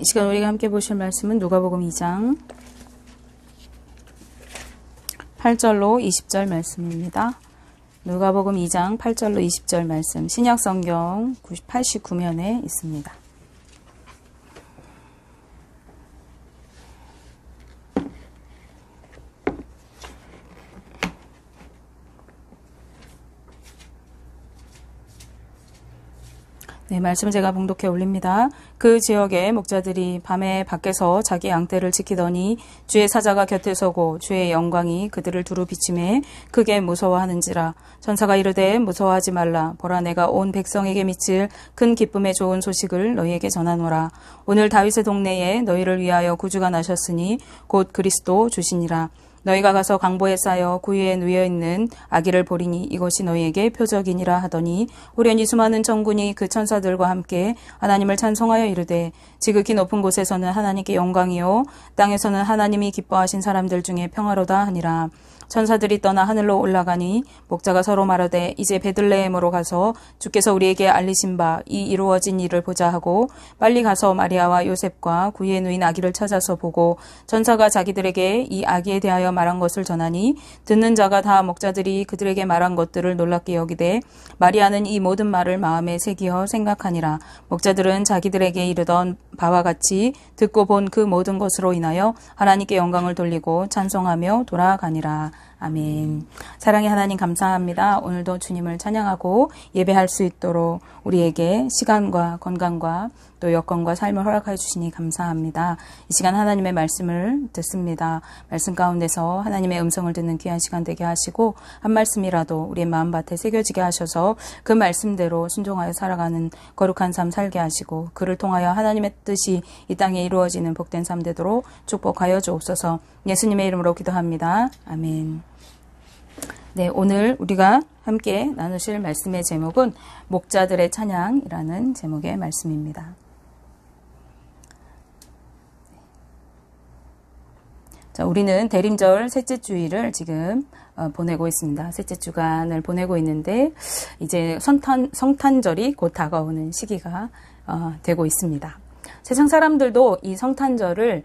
이 시간 우리가 함께 보실 말씀은 누가복음 2장 8절로 20절 말씀입니다. 누가복음 2장 8절로 20절 말씀, 신약성경 89면에 있습니다. 네, 말씀 제가 봉독해 올립니다. 그 지역의 목자들이 밤에 밖에서 자기 양떼를 지키더니 주의 사자가 곁에 서고 주의 영광이 그들을 두루 비침해 크게 무서워하는지라. 전사가 이르되 무서워하지 말라. 보라, 내가 온 백성에게 미칠 큰 기쁨의 좋은 소식을 너희에게 전하노라. 오늘 다윗의 동네에 너희를 위하여 구주가 나셨으니 곧 그리스도 주시니라. 너희가 가서 강보에 쌓여 구유에 누워있는 아기를 보리니 이것이 너희에게 표적이니라 하더니 호련히 수많은 천군이 그 천사들과 함께 하나님을 찬송하여 이르되 지극히 높은 곳에서는 하나님께 영광이요 땅에서는 하나님이 기뻐하신 사람들 중에 평화로다 하니라. 천사들이 떠나 하늘로 올라가니 목자가 서로 말하되 이제 베들레헴으로 가서 주께서 우리에게 알리신 바 이 이루어진 일을 보자 하고 빨리 가서 마리아와 요셉과 구유에 누인 아기를 찾아서 보고 천사가 자기들에게 이 아기에 대하여 말한 것을 전하니 듣는 자가 다 목자들이 그들에게 말한 것들을 놀랍게 여기되 마리아는 이 모든 말을 마음에 새기어 생각하니라. 목자들은 자기들에게 이르던 바와 같이 듣고 본 그 모든 것으로 인하여 하나님께 영광을 돌리고 찬송하며 돌아가니라. 아멘. 사랑의 하나님, 감사합니다. 오늘도 주님을 찬양하고 예배할 수 있도록 우리에게 시간과 건강과 또 여건과 삶을 허락해 주시니 감사합니다. 이 시간 하나님의 말씀을 듣습니다. 말씀 가운데서 하나님의 음성을 듣는 귀한 시간 되게 하시고 한 말씀이라도 우리의 마음밭에 새겨지게 하셔서 그 말씀대로 순종하여 살아가는 거룩한 삶 살게 하시고 그를 통하여 하나님의 뜻이 이 땅에 이루어지는 복된 삶 되도록 축복하여 주옵소서. 예수님의 이름으로 기도합니다. 아멘. 네, 오늘 우리가 함께 나누실 말씀의 제목은 목자들의 찬양이라는 제목의 말씀입니다. 자, 우리는 대림절 셋째 주일을 지금 보내고 있습니다. 셋째 주간을 보내고 있는데 이제 성탄절이 곧 다가오는 시기가 되고 있습니다. 세상 사람들도 이 성탄절을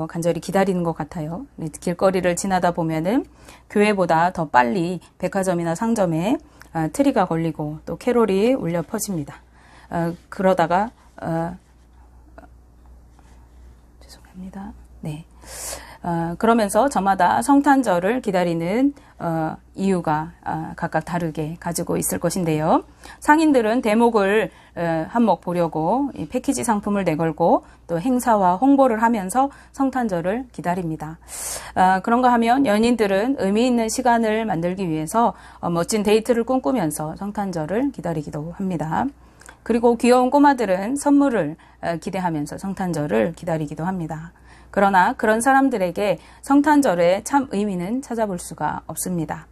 간절히 기다리는 것 같아요. 길거리를 지나다 보면은 교회보다 더 빨리 백화점이나 상점에 트리가 걸리고 또 캐롤이 울려 퍼집니다. 그러다가 죄송합니다. 네. 그러면서 저마다 성탄절을 기다리는 이유가 각각 다르게 가지고 있을 것인데요. 상인들은 대목을 한몫 보려고 패키지 상품을 내걸고 또 행사와 홍보를 하면서 성탄절을 기다립니다. 그런가 하면 연인들은 의미 있는 시간을 만들기 위해서 멋진 데이트를 꿈꾸면서 성탄절을 기다리기도 합니다. 그리고 귀여운 꼬마들은 선물을 기대하면서 성탄절을 기다리기도 합니다. 그러나 그런 사람들에게 성탄절의 참 의미는 찾아볼 수가 없습니다.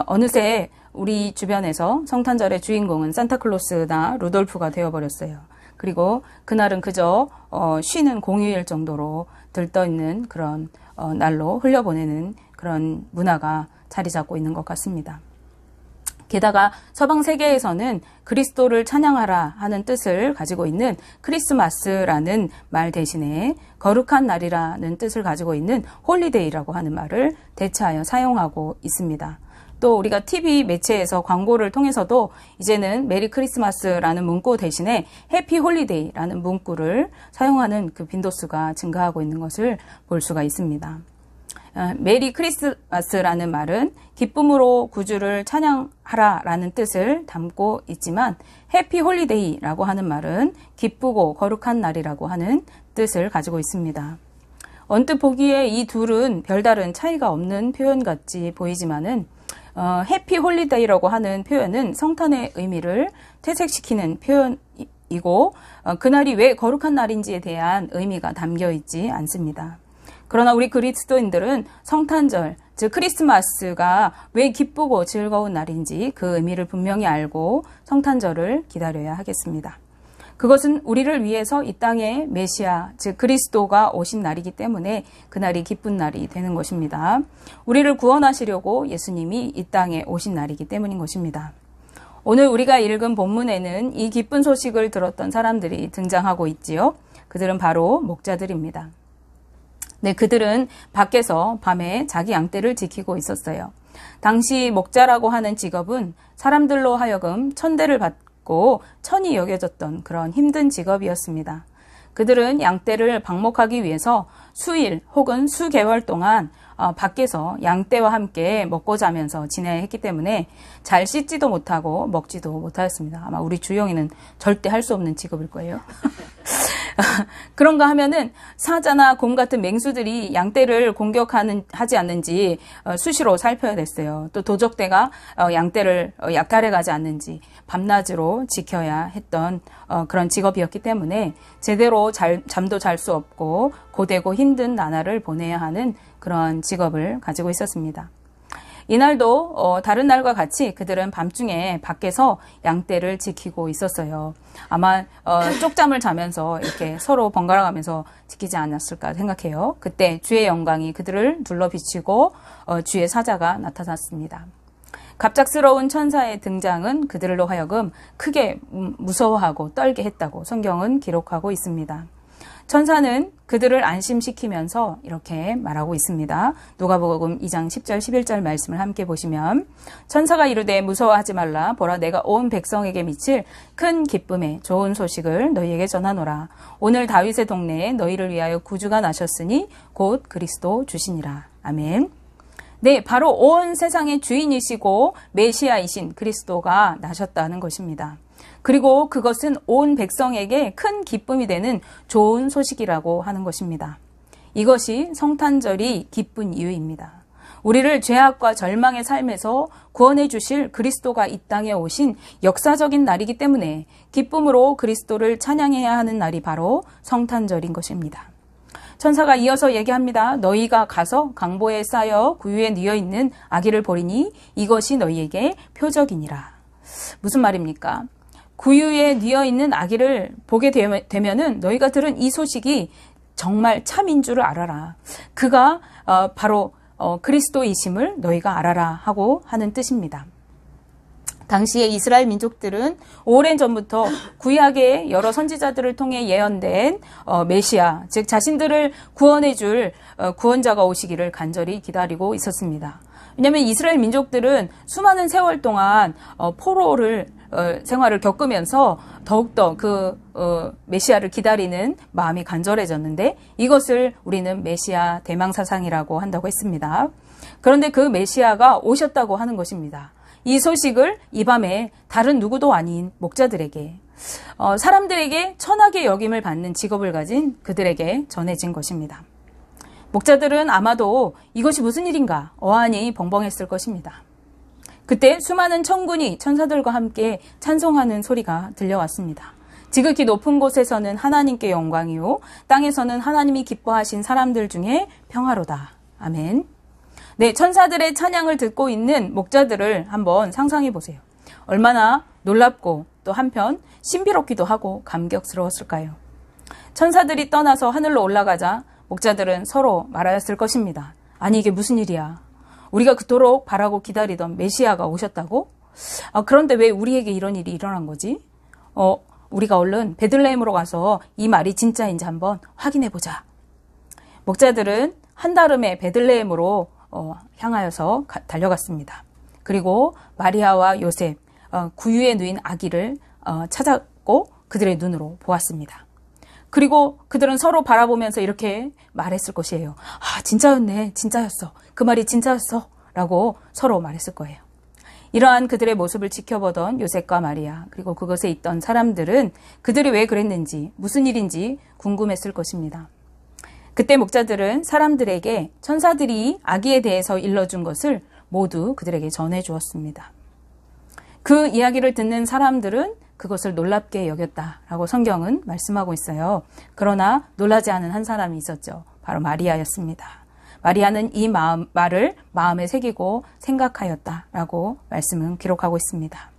어느새 우리 주변에서 성탄절의 주인공은 산타클로스나 루돌프가 되어버렸어요. 그리고 그날은 그저 쉬는 공휴일 정도로 들떠있는 그런 날로 흘려보내는 그런 문화가 자리 잡고 있는 것 같습니다. 게다가 서방 세계에서는 그리스도를 찬양하라 하는 뜻을 가지고 있는 크리스마스라는 말 대신에 거룩한 날이라는 뜻을 가지고 있는 홀리데이라고 하는 말을 대체하여 사용하고 있습니다. 또 우리가 TV 매체에서 광고를 통해서도 이제는 메리 크리스마스라는 문구 대신에 해피 홀리데이라는 문구를 사용하는 그 빈도수가 증가하고 있는 것을 볼 수가 있습니다. 메리 크리스마스라는 말은 기쁨으로 구주를 찬양하라라는 뜻을 담고 있지만 해피 홀리데이라고 하는 말은 기쁘고 거룩한 날이라고 하는 뜻을 가지고 있습니다. 언뜻 보기에 이 둘은 별다른 차이가 없는 표현 같이 보이지만은 해피 홀리데이라고 하는 표현은 성탄의 의미를 퇴색시키는 표현이고 그날이 왜 거룩한 날인지에 대한 의미가 담겨 있지 않습니다. 그러나 우리 그리스도인들은 성탄절, 즉 크리스마스가 왜 기쁘고 즐거운 날인지 그 의미를 분명히 알고 성탄절을 기다려야 하겠습니다. 그것은 우리를 위해서 이 땅에 메시아, 즉 그리스도가 오신 날이기 때문에 그날이 기쁜 날이 되는 것입니다. 우리를 구원하시려고 예수님이 이 땅에 오신 날이기 때문인 것입니다. 오늘 우리가 읽은 본문에는 이 기쁜 소식을 들었던 사람들이 등장하고 있지요. 그들은 바로 목자들입니다. 네, 그들은 밖에서 밤에 자기 양떼를 지키고 있었어요. 당시 목자라고 하는 직업은 사람들로 하여금 천대를 받고 천이 여겨졌던 그런 힘든 직업이었습니다. 그들은 양떼를 방목하기 위해서 수일 혹은 수개월 동안 밖에서 양떼와 함께 먹고 자면서 지내야 했기 때문에 잘 씻지도 못하고 먹지도 못하였습니다. 아마 우리 주영이는 절대 할 수 없는 직업일 거예요. 그런가 하면은 사자나 곰 같은 맹수들이 양떼를 하지 않는지 수시로 살펴야 됐어요. 또 도적대가 양떼를 약탈해 가지 않는지 밤낮으로 지켜야 했던 그런 직업이었기 때문에 제대로 잠도 잘 수 없고 고되고 힘든 나날을 보내야 하는 그런 직업을 가지고 있었습니다. 이날도 다른 날과 같이 그들은 밤중에 밖에서 양떼를 지키고 있었어요. 아마 쪽잠을 자면서 이렇게 서로 번갈아 가면서 지키지 않았을까 생각해요. 그때 주의 영광이 그들을 둘러 비치고 주의 사자가 나타났습니다. 갑작스러운 천사의 등장은 그들로 하여금 크게 무서워하고 떨게 했다고 성경은 기록하고 있습니다. 천사는 그들을 안심시키면서 이렇게 말하고 있습니다. 누가복음 2장 10절 11절 말씀을 함께 보시면 천사가 이르되 무서워하지 말라. 보라 내가 온 백성에게 미칠 큰 기쁨의 좋은 소식을 너희에게 전하노라. 오늘 다윗의 동네에 너희를 위하여 구주가 나셨으니 곧 그리스도 주시니라. 아멘. 네, 바로 온 세상의 주인이시고 메시아이신 그리스도가 나셨다는 것입니다. 그리고 그것은 온 백성에게 큰 기쁨이 되는 좋은 소식이라고 하는 것입니다. 이것이 성탄절이 기쁜 이유입니다. 우리를 죄악과 절망의 삶에서 구원해 주실 그리스도가 이 땅에 오신 역사적인 날이기 때문에 기쁨으로 그리스도를 찬양해야 하는 날이 바로 성탄절인 것입니다. 천사가 이어서 얘기합니다. 너희가 가서 강보에 쌓여 구유에 뉘어 있는 아기를 보리니 이것이 너희에게 표적이니라. 무슨 말입니까? 구유에 뉘어 있는 아기를 보게 되면은 너희가 들은 이 소식이 정말 참인 줄을 알아라. 그가 바로 그리스도이심을 너희가 알아라 하고 하는 뜻입니다. 당시에 이스라엘 민족들은 오랜 전부터 구약의 여러 선지자들을 통해 예언된 메시아, 즉 자신들을 구원해 줄 구원자가 오시기를 간절히 기다리고 있었습니다. 왜냐하면 이스라엘 민족들은 수많은 세월 동안 포로를 생활을 겪으면서 더욱더 그 메시아를 기다리는 마음이 간절해졌는데 이것을 우리는 메시아 대망사상이라고 한다고 했습니다. 그런데 그 메시아가 오셨다고 하는 것입니다. 이 소식을 이 밤에 다른 누구도 아닌 목자들에게 사람들에게 천하게 여김을 받는 직업을 가진 그들에게 전해진 것입니다. 목자들은 아마도 이것이 무슨 일인가 어안이 벙벙했을 것입니다. 그때 수많은 천군이 천사들과 함께 찬송하는 소리가 들려왔습니다. 지극히 높은 곳에서는 하나님께 영광이요 땅에서는 하나님이 기뻐하신 사람들 중에 평화로다. 아멘. 네, 천사들의 찬양을 듣고 있는 목자들을 한번 상상해 보세요. 얼마나 놀랍고 또 한편 신비롭기도 하고 감격스러웠을까요? 천사들이 떠나서 하늘로 올라가자 목자들은 서로 말하였을 것입니다. 아니 이게 무슨 일이야? 우리가 그토록 바라고 기다리던 메시아가 오셨다고? 그런데 왜 우리에게 이런 일이 일어난 거지? 우리가 얼른 베들레헴으로 가서 이 말이 진짜인지 한번 확인해 보자. 목자들은 한달음에 베들레헴으로 향하여서 달려갔습니다. 그리고 마리아와 요셉, 구유에 누인 아기를 찾았고 그들의 눈으로 보았습니다. 그리고 그들은 서로 바라보면서 이렇게 말했을 것이에요. 아, 진짜였네. 진짜였어. 그 말이 진짜였어. 라고 서로 말했을 거예요. 이러한 그들의 모습을 지켜보던 요셉과 마리아, 그리고 그것에 있던 사람들은 그들이 왜 그랬는지, 무슨 일인지 궁금했을 것입니다. 그때 목자들은 사람들에게 천사들이 아기에 대해서 일러준 것을 모두 그들에게 전해주었습니다. 그 이야기를 듣는 사람들은 그것을 놀랍게 여겼다라고 성경은 말씀하고 있어요. 그러나 놀라지 않은 한 사람이 있었죠. 바로 마리아였습니다. 마리아는 이 말을 마음에 새기고 생각하였다라고 말씀은 기록하고 있습니다.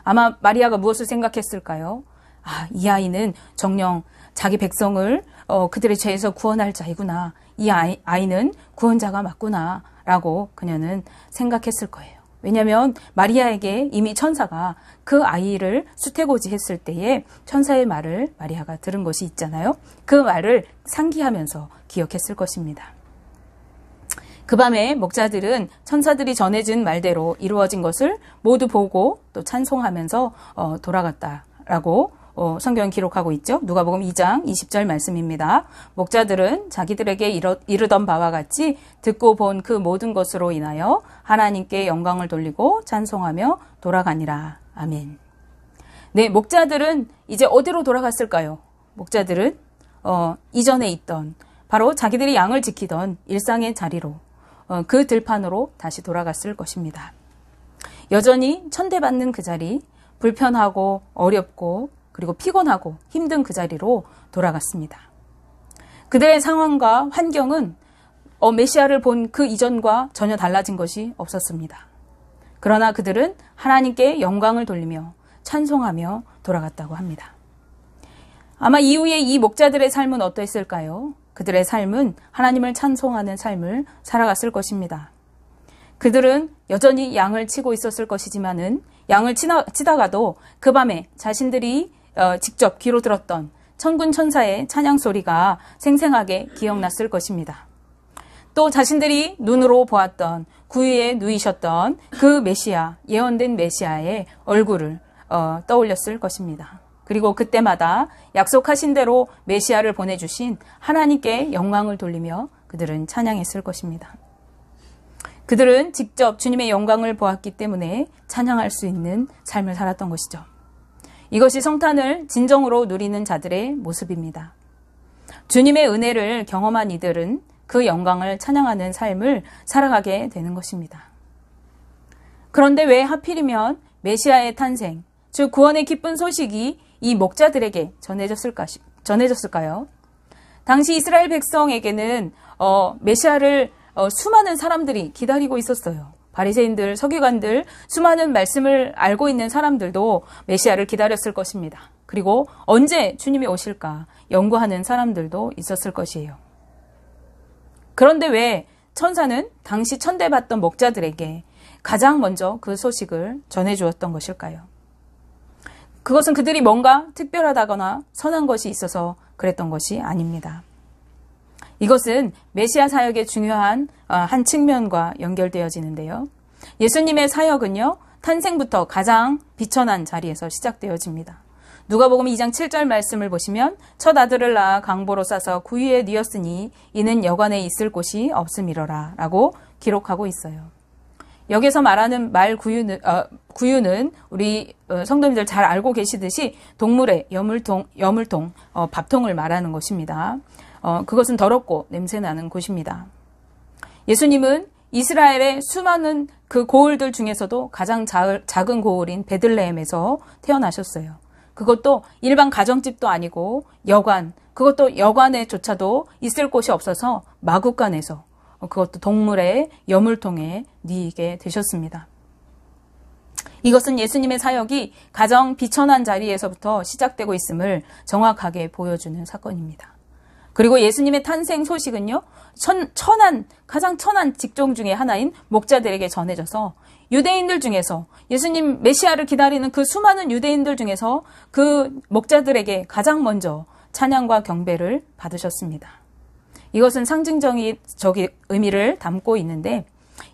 아마 마리아가 무엇을 생각했을까요? 이 아이는 정녕 자기 백성을 그들의 죄에서 구원할 자이구나. 이 아이는 구원자가 맞구나. 라고 그녀는 생각했을 거예요. 왜냐하면 마리아에게 이미 천사가 그 아이를 수태고지했을 때에 천사의 말을 마리아가 들은 것이 있잖아요. 그 말을 상기하면서 기억했을 것입니다. 그 밤에 목자들은 천사들이 전해준 말대로 이루어진 것을 모두 보고 또 찬송하면서 돌아갔다라고 성경은 기록하고 있죠. 누가복음 2장 20절 말씀입니다. 목자들은 자기들에게 이르던 바와 같이 듣고 본 그 모든 것으로 인하여 하나님께 영광을 돌리고 찬송하며 돌아가니라. 아멘. 네, 목자들은 이제 어디로 돌아갔을까요? 목자들은 이전에 있던 바로 자기들이 양을 지키던 일상의 자리로 그 들판으로 다시 돌아갔을 것입니다. 여전히 천대받는 그 자리, 불편하고 어렵고 그리고 피곤하고 힘든 그 자리로 돌아갔습니다. 그들의 상황과 환경은 메시아를 본 그 이전과 전혀 달라진 것이 없었습니다. 그러나 그들은 하나님께 영광을 돌리며 찬송하며 돌아갔다고 합니다. 아마 이후에 이 목자들의 삶은 어떠했을까요? 그들의 삶은 하나님을 찬송하는 삶을 살아갔을 것입니다. 그들은 여전히 양을 치고 있었을 것이지만은 양을 치다가도 그 밤에 자신들이 직접 귀로 들었던 천군 천사의 찬양 소리가 생생하게 기억났을 것입니다. 또 자신들이 눈으로 보았던 구유에 누이셨던 그 메시아, 예언된 메시아의 얼굴을 떠올렸을 것입니다. 그리고 그때마다 약속하신 대로 메시아를 보내주신 하나님께 영광을 돌리며 그들은 찬양했을 것입니다. 그들은 직접 주님의 영광을 보았기 때문에 찬양할 수 있는 삶을 살았던 것이죠. 이것이 성탄을 진정으로 누리는 자들의 모습입니다. 주님의 은혜를 경험한 이들은 그 영광을 찬양하는 삶을 살아가게 되는 것입니다. 그런데 왜 하필이면 메시아의 탄생, 즉 구원의 기쁜 소식이 이 목자들에게 전해졌을까요? 당시 이스라엘 백성에게는 메시아를 수많은 사람들이 기다리고 있었어요. 바리새인들, 서기관들, 수많은 말씀을 알고 있는 사람들도 메시아를 기다렸을 것입니다. 그리고 언제 주님이 오실까 연구하는 사람들도 있었을 것이에요. 그런데 왜 천사는 당시 천대받던 목자들에게 가장 먼저 그 소식을 전해주었던 것일까요? 그것은 그들이 뭔가 특별하다거나 선한 것이 있어서 그랬던 것이 아닙니다. 이것은 메시아 사역의 중요한 한 측면과 연결되어지는데요. 예수님의 사역은요, 탄생부터 가장 비천한 자리에서 시작되어집니다. 누가복음 2장 7절 말씀을 보시면 첫 아들을 낳아 강보로 싸서 구유에 뉘었으니 이는 여관에 있을 곳이 없음이로라 라고 기록하고 있어요. 여기서 말하는 말 구유는 우리 성도님들 잘 알고 계시듯이 동물의 여물통, 밥통을 말하는 것입니다. 그것은 더럽고 냄새나는 곳입니다. 예수님은 이스라엘의 수많은 그 고을들 중에서도 가장 작은 고을인 베들레헴에서 태어나셨어요. 그것도 일반 가정집도 아니고 여관, 그것도 여관에조차도 있을 곳이 없어서 마구간에서 그것도 동물의 여물통에 뉘게 되셨습니다. 이것은 예수님의 사역이 가장 비천한 자리에서부터 시작되고 있음을 정확하게 보여주는 사건입니다. 그리고 예수님의 탄생 소식은요, 가장 천한 직종 중에 하나인 목자들에게 전해져서 유대인들 중에서 예수님 메시아를 기다리는 그 수많은 유대인들 중에서 그 목자들에게 가장 먼저 찬양과 경배를 받으셨습니다. 이것은 상징적인 의미를 담고 있는데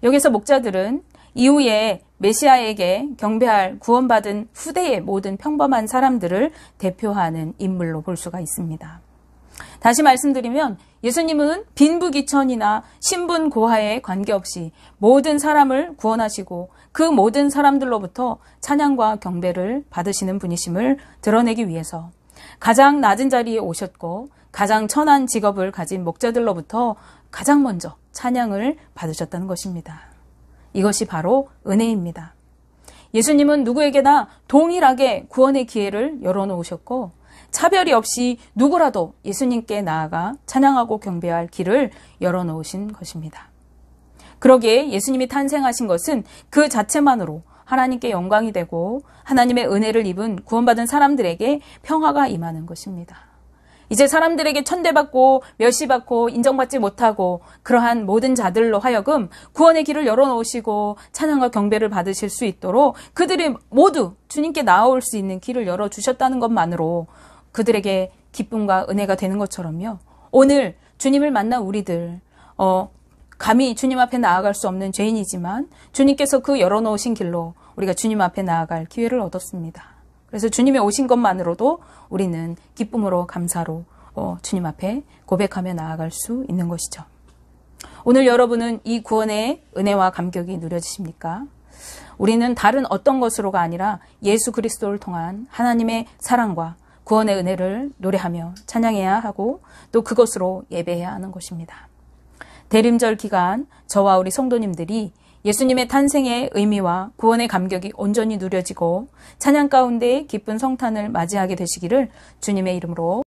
여기서 목자들은 이후에 메시아에게 경배할 구원받은 후대의 모든 평범한 사람들을 대표하는 인물로 볼 수가 있습니다. 다시 말씀드리면 예수님은 빈부귀천이나 신분 고하에 관계없이 모든 사람을 구원하시고 그 모든 사람들로부터 찬양과 경배를 받으시는 분이심을 드러내기 위해서 가장 낮은 자리에 오셨고 가장 천한 직업을 가진 목자들로부터 가장 먼저 찬양을 받으셨다는 것입니다. 이것이 바로 은혜입니다. 예수님은 누구에게나 동일하게 구원의 기회를 열어놓으셨고 차별이 없이 누구라도 예수님께 나아가 찬양하고 경배할 길을 열어놓으신 것입니다. 그러기에 예수님이 탄생하신 것은 그 자체만으로 하나님께 영광이 되고 하나님의 은혜를 입은 구원받은 사람들에게 평화가 임하는 것입니다. 이제 사람들에게 천대받고 멸시받고 인정받지 못하고 그러한 모든 자들로 하여금 구원의 길을 열어놓으시고 찬양과 경배를 받으실 수 있도록 그들이 모두 주님께 나아올 수 있는 길을 열어주셨다는 것만으로 그들에게 기쁨과 은혜가 되는 것처럼요. 오늘 주님을 만난 우리들 감히 주님 앞에 나아갈 수 없는 죄인이지만 주님께서 그 열어놓으신 길로 우리가 주님 앞에 나아갈 기회를 얻었습니다. 그래서 주님의 오신 것만으로도 우리는 기쁨으로 감사로 주님 앞에 고백하며 나아갈 수 있는 것이죠. 오늘 여러분은 이 구원의 은혜와 감격이 누려지십니까? 우리는 다른 어떤 것으로가 아니라 예수 그리스도를 통한 하나님의 사랑과 구원의 은혜를 노래하며 찬양해야 하고 또 그것으로 예배해야 하는 것입니다. 대림절 기간 저와 우리 성도님들이 예수님의 탄생의 의미와 구원의 감격이 온전히 누려지고 찬양 가운데 기쁜 성탄을 맞이하게 되시기를 주님의 이름으로